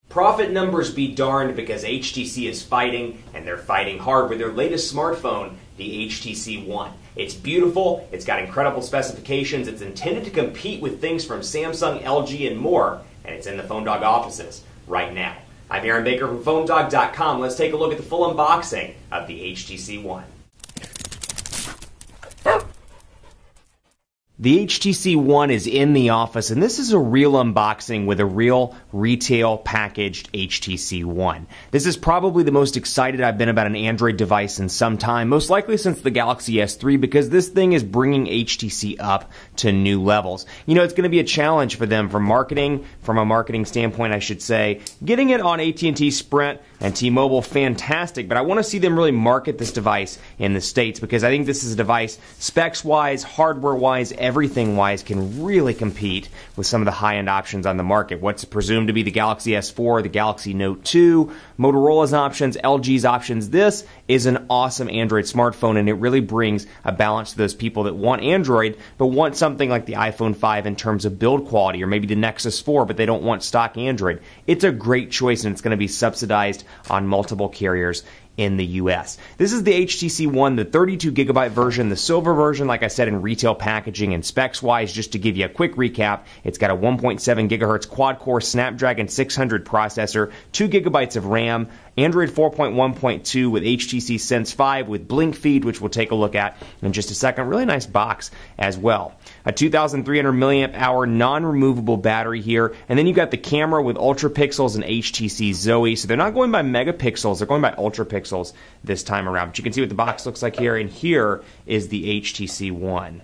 Profit numbers be darned because HTC is fighting, and they're fighting hard with their latest smartphone, the HTC One. It's beautiful, it's got incredible specifications, it's intended to compete with things from Samsung, LG, and more, and it's in the PhoneDog offices right now. I'm Aaron Baker from PhoneDog.com. Let's take a look at the full unboxing of the HTC One. The HTC One is in the office, and this is a real unboxing with a real retail packaged HTC One. This is probably the most excited I've been about an Android device in some time, most likely since the Galaxy S3, because this thing is bringing HTC up to new levels. You know, it's going to be a challenge for them from a marketing standpoint, I should say. Getting it on AT&T, Sprint, and T-Mobile, fantastic, but I want to see them really market this device in the States, because I think this is a device, specs-wise, hardware-wise, everything-wise, can really compete with some of the high-end options on the market. What's presumed to be the Galaxy S4, the Galaxy Note 2, Motorola's options, LG's options. This is an awesome Android smartphone, and it really brings a balance to those people that want Android, but want something like the iPhone 5 in terms of build quality, or maybe the Nexus 4, but they don't want stock Android. It's a great choice, and it's going to be subsidized on multiple carriers in the US. This is the HTC One, the 32GB version, the silver version, like I said, in retail packaging and specs-wise. Just to give you a quick recap, it's got a 1.7 GHz quad-core Snapdragon 600 processor, 2GB of RAM, Android 4.1.2 with HTC Sense 5 with Blink Feed, which we'll take a look at in just a second. Really nice box as well. A 2,300 milliamp hour non-removable battery here, and then you've got the camera with ultra pixels and HTC Zoe. So they're not going by megapixels, they're going by ultra pixels this time around. But you can see what the box looks like here, and here is the HTC One.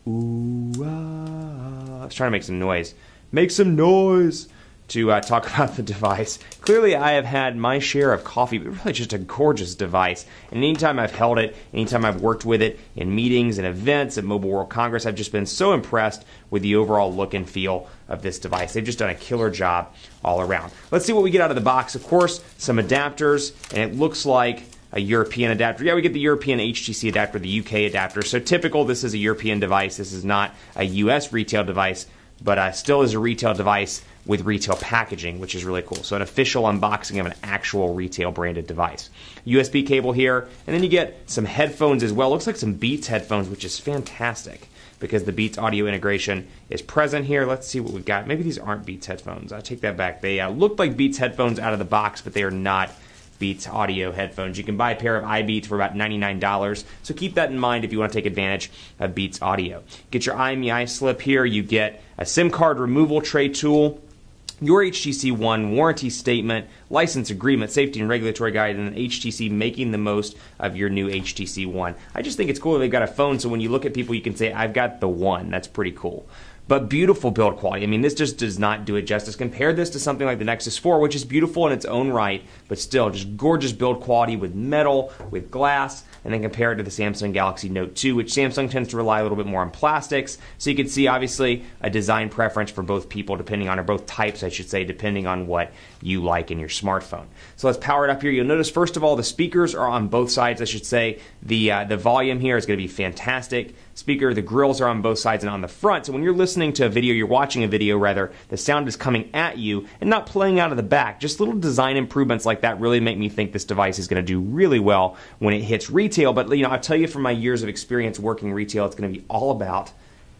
Ooh, I was trying to make some noise. Make some noise! To talk about the device. Clearly I have had my share of coffee, but really just a gorgeous device. And anytime I've held it, anytime I've worked with it in meetings and events at Mobile World Congress, I've just been so impressed with the overall look and feel of this device. They've just done a killer job all around. Let's see what we get out of the box. Of course, some adapters, and it looks like a European adapter. Yeah, we get the European HTC adapter, the UK adapter. So typical, this is a European device. This is not a US retail device, but still is a retail device with retail packaging, which is really cool. So an official unboxing of an actual retail branded device. USB cable here, and then you get some headphones as well. Looks like some Beats headphones, which is fantastic because the Beats audio integration is present here. Let's see what we've got. Maybe these aren't Beats headphones. I take that back. They look like Beats headphones out of the box, but they are not Beats audio headphones. You can buy a pair of iBeats for about $99, so keep that in mind if you want to take advantage of Beats audio. Get your IMEI slip here. You get a SIM card removal tray tool, your HTC One warranty statement, license agreement, safety and regulatory guide, and HTC making the most of your new HTC One. I just think it's cool that they've got a phone, so when you look at people, you can say, I've got the One. That's pretty cool. But beautiful build quality. I mean, this just does not do it justice. Compare this to something like the Nexus 4, which is beautiful in its own right, but still just gorgeous build quality with metal, with glass, and then compare it to the Samsung Galaxy Note 2, which Samsung tends to rely a little bit more on plastics. So you can see, obviously, a design preference for both people, depending on, or both types, I should say, depending on what you like in your smartphone. So let's power it up here. You'll notice, first of all, the speakers are on both sides, I should say. The volume here is going to be fantastic. The grills are on both sides and on the front. So when you're listening to a video, you're watching a video rather, the sound is coming at you and not playing out of the back. Just little design improvements like that really make me think this device is going to do really well when it hits retail. But you know, I'll tell you from my years of experience working retail, it's going to be all about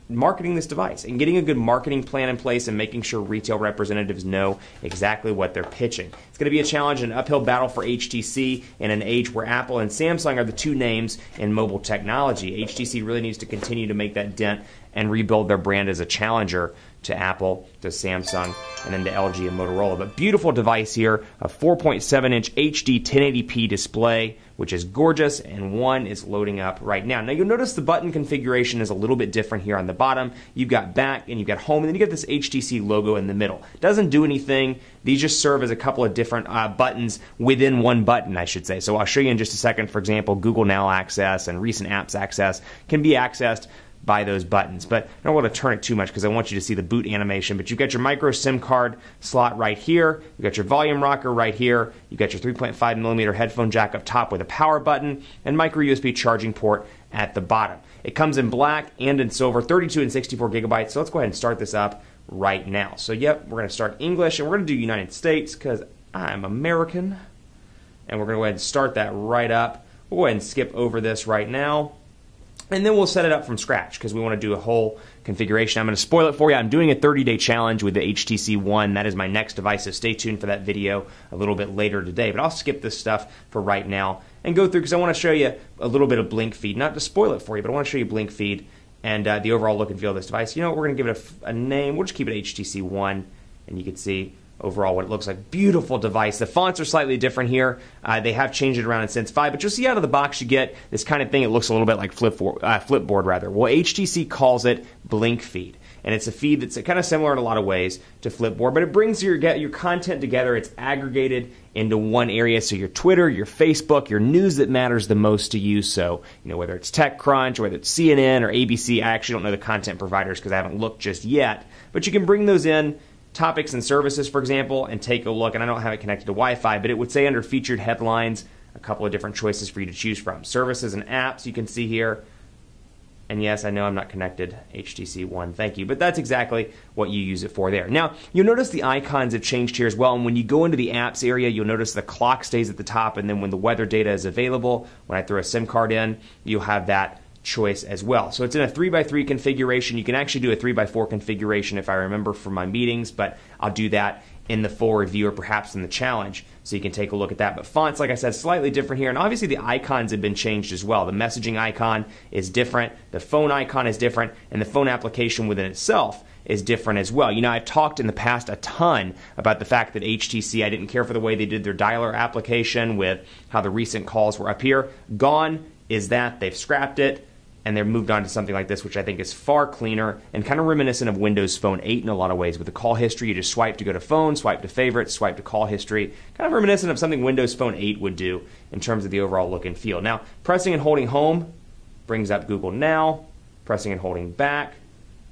marketing this device and getting a good marketing plan in place and making sure retail representatives know exactly what they're pitching. It's going to be a challenge, an uphill battle for HTC in an age where Apple and Samsung are the two names in mobile technology. HTC really needs to continue to make that dent and rebuild their brand as a challenger to Apple, to Samsung, and then to LG and Motorola. But beautiful device here, a 4.7-inch HD 1080p display, which is gorgeous, and one is loading up right now. Now you'll notice the button configuration is a little bit different here on the bottom. You've got back and you've got home, and then you get this HTC logo in the middle. Doesn't do anything. These just serve as a couple of different buttons within one button, I should say. So I'll show you in just a second. For example, Google Now access and recent apps access can be accessed by those buttons. But I don't want to turn it too much because I want you to see the boot animation. But you've got your micro SIM card slot right here. You've got your volume rocker right here. You've got your 3.5mm headphone jack up top with a power button and micro USB charging port at the bottom. It comes in black and in silver, 32 and 64 gigabytes. So let's go ahead and start this up right now. So yep, we're going to start English, and we're going to do United States because I'm American. And we're going to go ahead and start that right up. We'll go ahead and skip over this right now. And then we'll set it up from scratch because we want to do a whole configuration. I'm going to spoil it for you. I'm doing a 30-day challenge with the HTC One. That is my next device, so stay tuned for that video a little bit later today. But I'll skip this stuff for right now and go through because I want to show you a little bit of blink feed. Not to spoil it for you, but I want to show you blink feed and the overall look and feel of this device. You know what? We're going to give it a name. We'll just keep it HTC One, and you can see overall what it looks like. Beautiful device. The fonts are slightly different here. They have changed it around in Sense 5, but you'll see out of the box you get this kind of thing. It looks a little bit like Flipboard rather. Well, HTC calls it Blink Feed, and it's a feed that's kind of similar in a lot of ways to Flipboard, but it brings your content together. It's aggregated into one area, so your Twitter, your Facebook, your news that matters the most to you. So, whether it's TechCrunch, or whether it's CNN or ABC, I actually don't know the content providers because I haven't looked just yet, but you can bring those in. Topics and services, for example, and take a look. And I don't have it connected to Wi-Fi, but it would say under featured headlines, a couple of different choices for you to choose from. Services and apps you can see here. And yes, I know I'm not connected, HTC One, thank you. But that's exactly what you use it for there. Now, you'll notice the icons have changed here as well. And when you go into the apps area, you'll notice the clock stays at the top. And then when the weather data is available, when I throw a SIM card in, you'll have that choice as well. So it's in a 3x3 configuration. You can actually do a 3x4 configuration if I remember from my meetings, but I'll do that in the full review or perhaps in the challenge so you can take a look at that. But fonts, like I said, slightly different here, and obviously the icons have been changed as well. The messaging icon is different, the phone icon is different, and the phone application within itself is different as well. I've talked in the past a ton about the fact that HTC, I didn't care for the way they did their dialer application with how the recent calls were up here. Gone is that. They've scrapped it. And they've moved on to something like this, which I think is far cleaner and kind of reminiscent of Windows Phone 8 in a lot of ways. With the call history, you just swipe to go to phone, swipe to favorites, swipe to call history. Kind of reminiscent of something Windows Phone 8 would do in terms of the overall look and feel. Now, pressing and holding home brings up Google Now. Pressing and holding back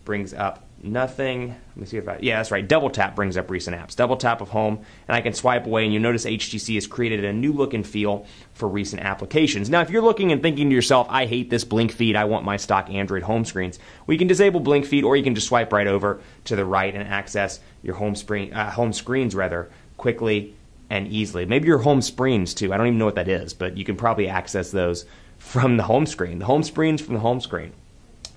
brings up nothing. Let me see if yeah, that's right. Double tap brings up recent apps. Double tap of home, and I can swipe away, and you'll notice HTC has created a new look and feel for recent applications. Now, if you're looking and thinking to yourself, I hate this blink feed, I want my stock Android home screens, well, you can disable blink feed, or you can just swipe right over to the right and access your home screens quickly and easily. Maybe your home screens too. I don't even know what that is, but you can probably access those from the home screen. The home screens from the home screen.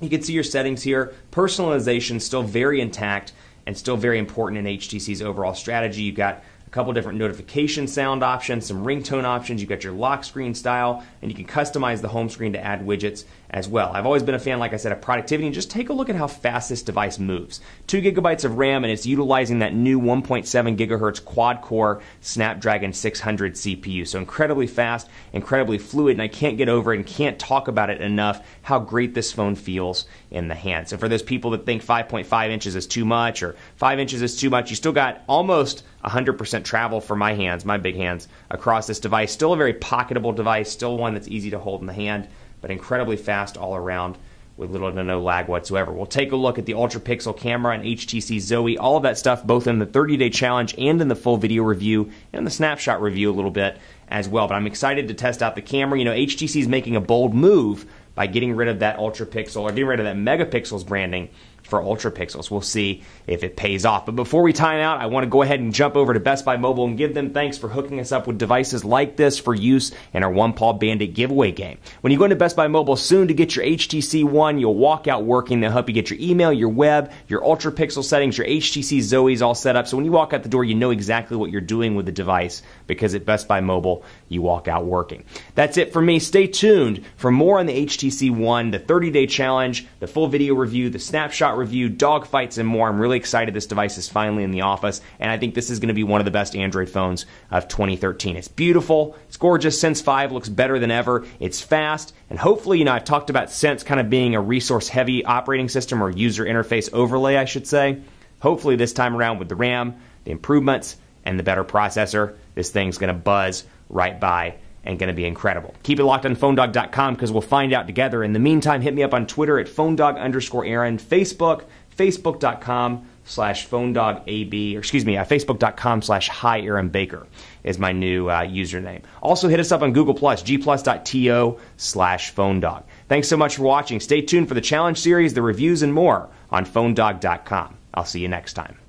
You can see your settings here. Personalization still very intact and still very important in HTC's overall strategy. You've got a couple different notification sound options, some ringtone options. You've got your lock screen style, and you can customize the home screen to add widgets as well. I've always been a fan, like I said, of productivity, and just take a look at how fast this device moves. 2 gigabytes of RAM, and it's utilizing that new 1.7 gigahertz quad-core Snapdragon 600 CPU. So incredibly fast, incredibly fluid, and I can't get over it and can't talk about it enough how great this phone feels in the hand. So for those people that think 5.5 inches is too much or 5 inches is too much, you still got almost 100% travel for my hands, my big hands, across this device. Still a very pocketable device, still one that's easy to hold in the hand, but incredibly fast all around with little to no lag whatsoever. We'll take a look at the Ultra Pixel camera and HTC Zoe, all of that stuff both in the 30-day challenge and in the full video review and the snapshot review a little bit as well. But I'm excited to test out the camera. HTC is making a bold move by getting rid of that Ultra Pixel or getting rid of that megapixels branding for Ultra Pixels. We'll see if it pays off. But before we time out, I want to go ahead and jump over to Best Buy Mobile and give them thanks for hooking us up with devices like this for use in our One Paw Bandit giveaway game. When you go into Best Buy Mobile soon to get your HTC One, you'll walk out working. They'll help you get your email, your web, your Ultra Pixel settings, your HTC Zoe's all set up. So when you walk out the door, you know exactly what you're doing with the device because at Best Buy Mobile, you walk out working. That's it for me. Stay tuned for more on the HTC One, the 30-day challenge, the full video review, the snapshot review, dog fights, and more. I'm really excited this device is finally in the office, and I think this is going to be one of the best Android phones of 2013. It's beautiful, it's gorgeous. Sense 5 looks better than ever. It's fast, and hopefully, I've talked about Sense kind of being a resource-heavy operating system or user interface overlay, I should say. Hopefully this time around with the RAM, the improvements, and the better processor, this thing's going to buzz right by and going to be incredible. Keep it locked on PhoneDog.com because we'll find out together. In the meantime, hit me up on Twitter at PhoneDog_Aaron, Facebook, Facebook.com/PhoneDogAB, or excuse me, Facebook.com/Hi Aaron Baker is my new username. Also hit us up on Google+, gplus.to/PhoneDog. Thanks so much for watching. Stay tuned for the challenge series, the reviews, and more on PhoneDog.com. I'll see you next time.